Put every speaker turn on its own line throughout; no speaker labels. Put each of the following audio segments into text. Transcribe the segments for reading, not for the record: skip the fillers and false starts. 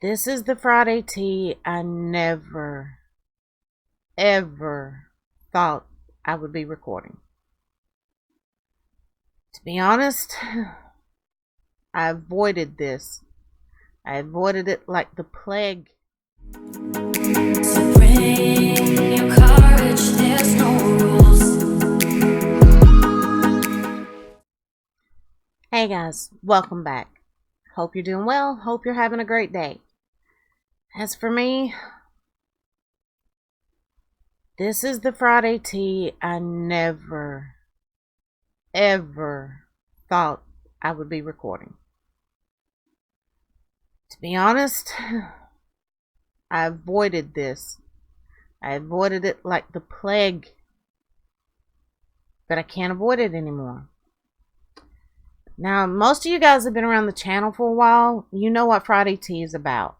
This is the Friday tea I never, ever thought I would be recording. To be honest, I avoided this. I avoided it like the plague.
So bring your courage, there's no rules.
Hey guys, welcome back. Hope you're doing well. Hope you're having a great day. As for me, this is the Friday tea I never, ever thought I would be recording. To be honest, I avoided this. I avoided it like the plague. But I can't avoid it anymore. Now, most of you guys have been around the channel for a while. You know what Friday Tea is about.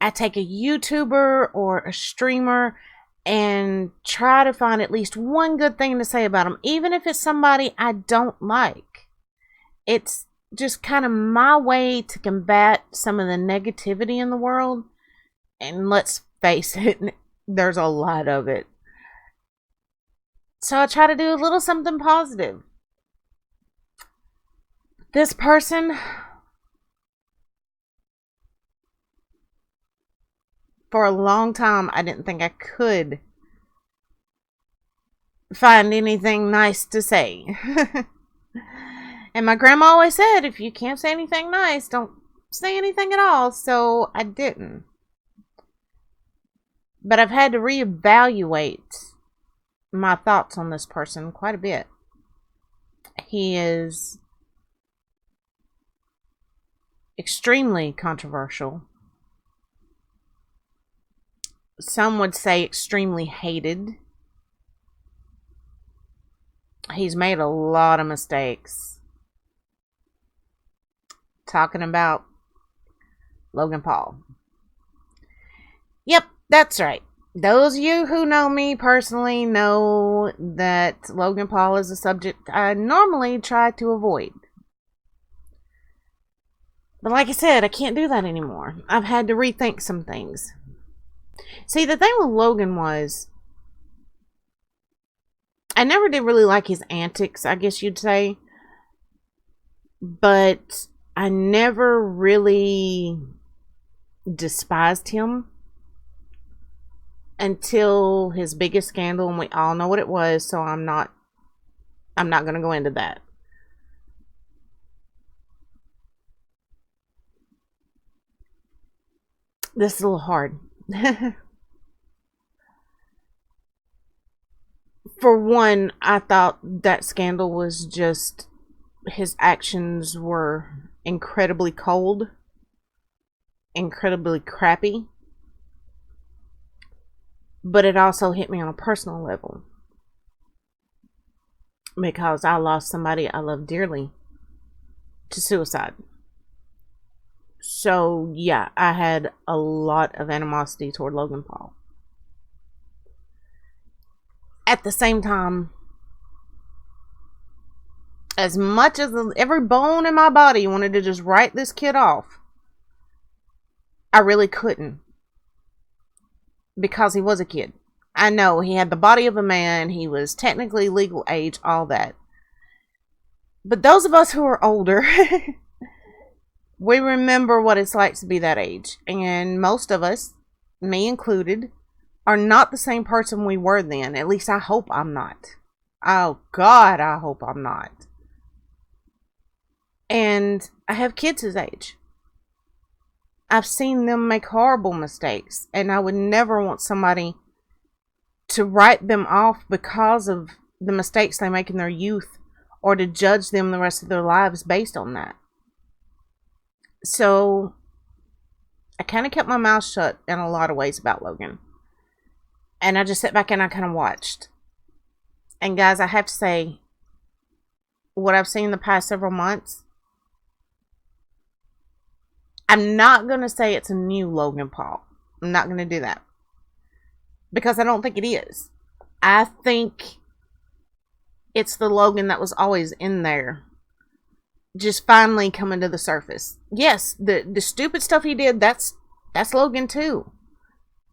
I take a YouTuber or a streamer and try to find at least one good thing to say about them, even if it's somebody I don't like. It's just kind of my way to combat some of the negativity in the world. And let's face it, there's a lot of it. So I try to do a little something positive. This person, for a long time, I didn't think I could find anything nice to say. And my grandma always said, if you can't say anything nice, don't say anything at all. So I didn't. But I've had to reevaluate my thoughts on this person quite a bit. He is extremely controversial. Some would say extremely hated. He's made a lot of mistakes. Talking about Logan Paul. Yep, that's right. Those of you who know me personally know that Logan Paul is a subject I normally try to avoid. But like I said, I can't do that anymore. I've had to rethink some things. See, the thing with Logan was, I never did really like his antics, I guess you'd say. But I never really despised him until his biggest scandal, and we all know what it was, so I'm not going to go into that. This is a little hard. For one, I thought that scandal was just, his actions were incredibly cold, incredibly crappy. But it also hit me on a personal level, because I lost somebody I love dearly to suicide. So yeah, I had a lot of animosity toward Logan Paul. At the same time, as much as every bone in my body wanted to just write this kid off, I really couldn't. Because he was a kid. I know he had the body of a man, he was technically legal age, all that. But those of us who are older, we remember what it's like to be that age. And most of us, me included, are not the same person we were then. At least I hope I'm not. Oh God, I hope I'm not. And I have kids his age. I've seen them make horrible mistakes, and I would never want somebody to write them off because of the mistakes they make in their youth, or to judge them the rest of their lives based on that. So I kind of kept my mouth shut in a lot of ways about Logan. And I just sat back and I kind of watched. And guys, I have to say, what I've seen the past several months, I'm not going to say it's a new Logan Paul. I'm not going to do that. Because I don't think it is. I think it's the Logan that was always in there. just finally coming to the surface. Yes, the stupid stuff he did, that's Logan too.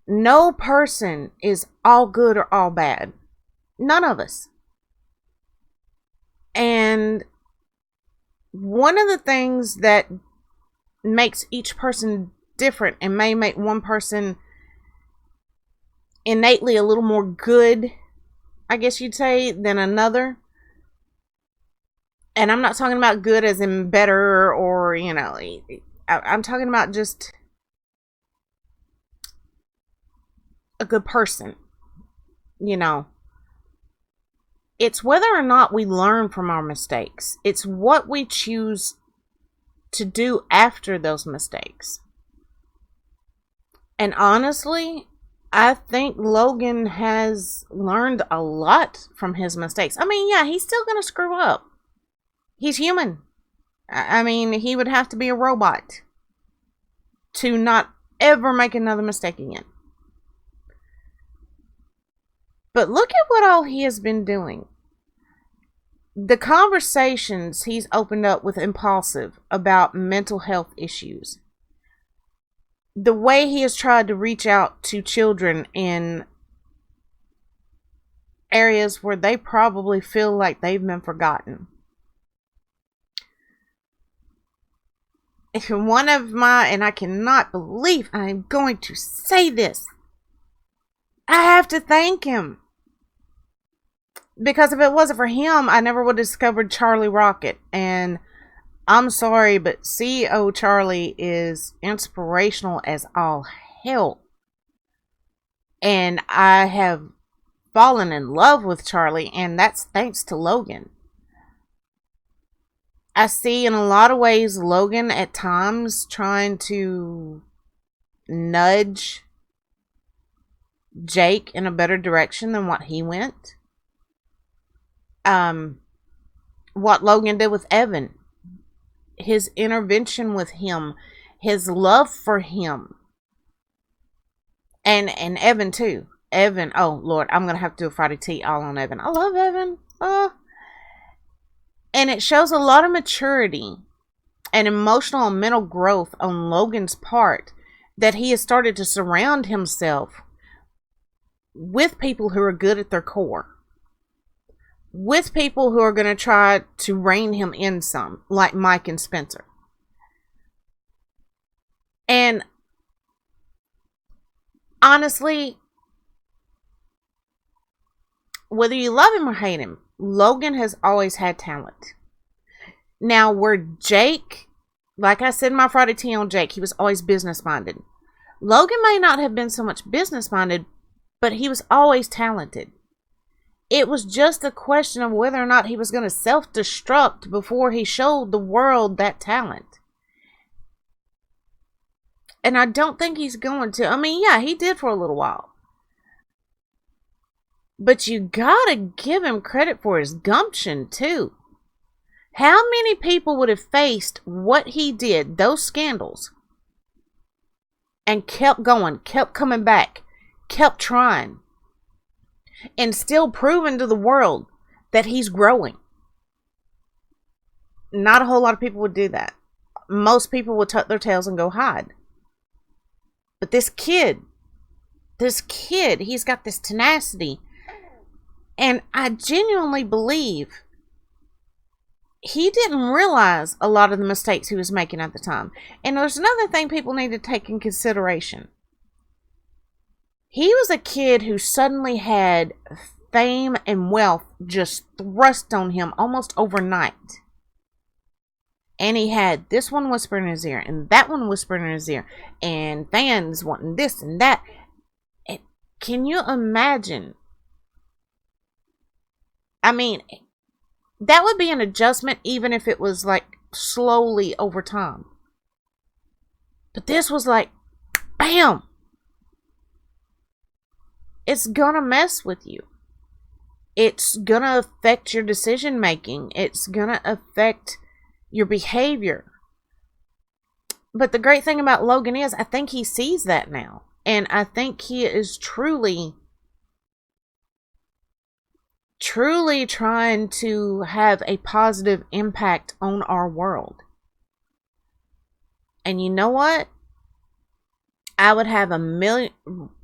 No person is all good or all bad. None of us. And one of the things that makes each person different and may make one person innately a little more good, I guess you'd say, than another. And I'm not talking about good as in better or, you know, I'm talking about just a good person, you know. It's whether or not we learn from our mistakes. It's what we choose to do after those mistakes. And honestly, I think Logan has learned a lot from his mistakes. I mean, yeah, he's still going to screw up. He's human. I mean, he would have to be a robot to not ever make another mistake again. But look at what all he has been doing. The conversations he's opened up with Impaulsive about mental health issues. The way he has tried to reach out to children in areas where they probably feel like they've been forgotten. If one of my, and I cannot believe I'm going to say this, I have to thank him. Because if it wasn't for him, I never would have discovered Charlie Rocket. And I'm sorry, but CEO Charlie is inspirational as all hell. And I have fallen in love with Charlie, and that's thanks to Logan. I see in a lot of ways Logan at times trying to nudge Jake in a better direction than what he went. What Logan did with Evan, his intervention with him, his love for him, and Evan too. Evan, oh Lord, I'm gonna have to do a Friday tea all on Evan. I love Evan. And it shows a lot of maturity and emotional and mental growth on Logan's part, that he has started to surround himself with people who are good at their core. With people who are going to try to rein him in some, like Mike and Spencer. And honestly, whether you love him or hate him, Logan has always had talent. Now, where Jake, like I said in my Friday tea on Jake, he was always business minded. Logan may not have been so much business minded, but he was always talented. It was just a question of whether or not he was going to self-destruct before he showed the world that talent. And I don't think he's going to. I mean, yeah, he did for a little while. But you gotta give him credit for his gumption, too. How many people would have faced what he did, those scandals, and kept going, kept coming back, kept trying, and still proving to the world that he's growing? Not a whole lot of people would do that. Most people would tuck their tails and go hide. But this kid, he's got this tenacity. And I genuinely believe he didn't realize a lot of the mistakes he was making at the time. And there's another thing people need to take in consideration. He was a kid who suddenly had fame and wealth just thrust on him almost overnight. And he had this one whispering in his ear and that one whispering in his ear, and fans wanting this and that. And can you imagine? I mean, that would be an adjustment even if it was like slowly over time. But this was like, bam! It's gonna mess with you. It's gonna affect your decision making. It's gonna affect your behavior. But the great thing about Logan is, I think he sees that now. And I think he is truly truly trying to have a positive impact on our world. And you know what? I would have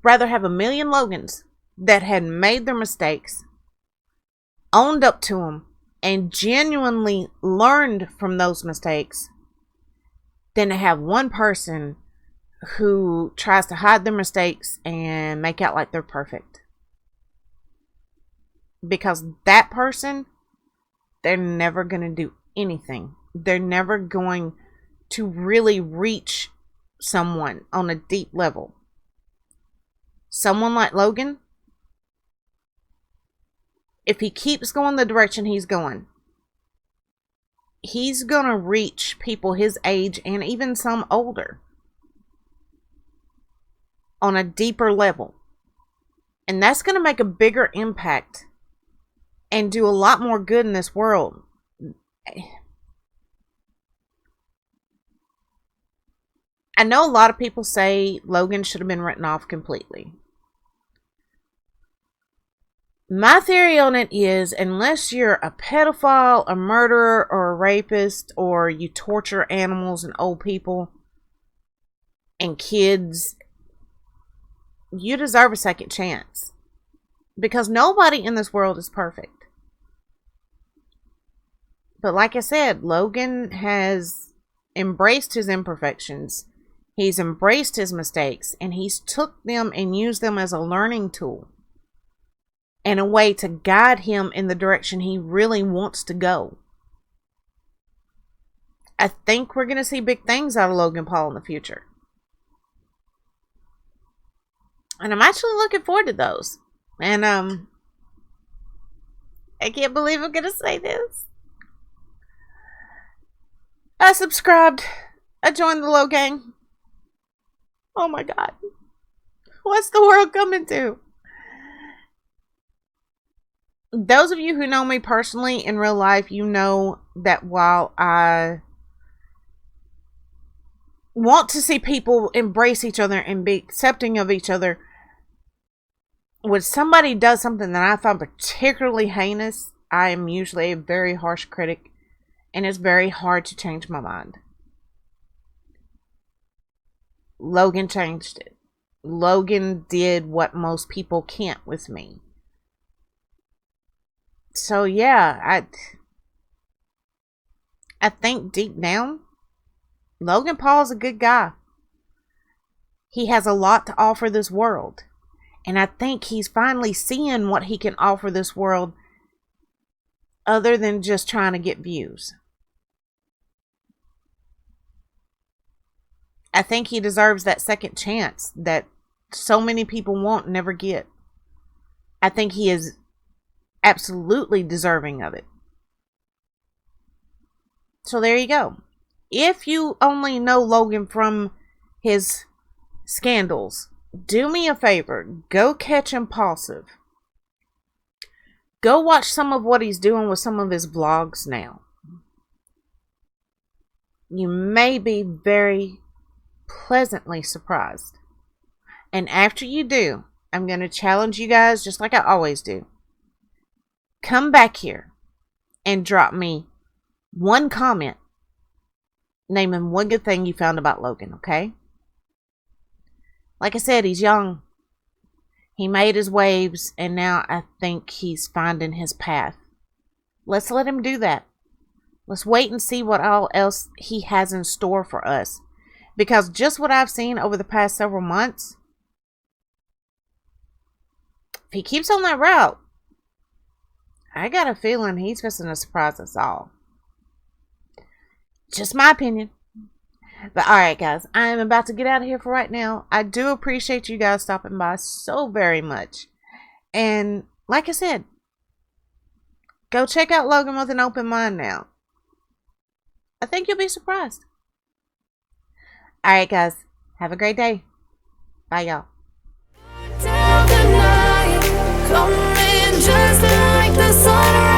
rather have a million Logans that had made their mistakes, owned up to them, and genuinely learned from those mistakes, than to have one person who tries to hide their mistakes and make out like they're perfect. Because that person, they're never going to do anything. They're never going to really reach someone on a deep level. Someone like Logan, if he keeps going the direction he's going, he's going to reach people his age and even some older on a deeper level. And that's going to make a bigger impact and do a lot more good in this world. I know a lot of people say Logan should have been written off completely. My theory on it is, unless you're a pedophile, a murderer, or a rapist, or you torture animals and old people and kids, you deserve a second chance. Because nobody in this world is perfect. But like I said, Logan has embraced his imperfections. He's embraced his mistakes, and he's took them and used them as a learning tool and a way to guide him in the direction he really wants to go. I think we're going to see big things out of Logan Paul in the future. And I'm actually looking forward to those. And I can't believe I'm going to say this. I subscribed. I joined the Low Gang. Oh my God. What's the world coming to? Those of you who know me personally in real life, you know that while I want to see people embrace each other and be accepting of each other, when somebody does something that I find particularly heinous, I am usually a very harsh critic, and it's very hard to change my mind. Logan changed it. Logan did what most people can't with me. So yeah, I think deep down, Logan Paul is a good guy. He has a lot to offer this world. And I think he's finally seeing what he can offer this world other than just trying to get views. I think he deserves that second chance that so many people want and never get. I think he is absolutely deserving of it. So there you go. If you only know Logan from his scandals, do me a favor. Go catch Impaulsive. Go watch some of what he's doing with some of his vlogs now. You may be very pleasantly surprised. And after you do, I'm going to challenge you guys just like I always do. Come back here and drop me one comment naming one good thing you found about Logan, okay? Like I said, he's young. He made his waves, and now I think he's finding his path. Let's let him do that. Let's wait and see what all else he has in store for us. Because just what I've seen over the past several months, if he keeps on that route, I got a feeling he's fixing to surprise us all. Just my opinion. But alright guys, I am about to get out of here for right now. I do appreciate you guys stopping by so very much. And like I said, go check out Logan with an open mind now. I think you'll be surprised. Alright guys, have a great day. Bye y'all.
Down the night, coming just like the sun.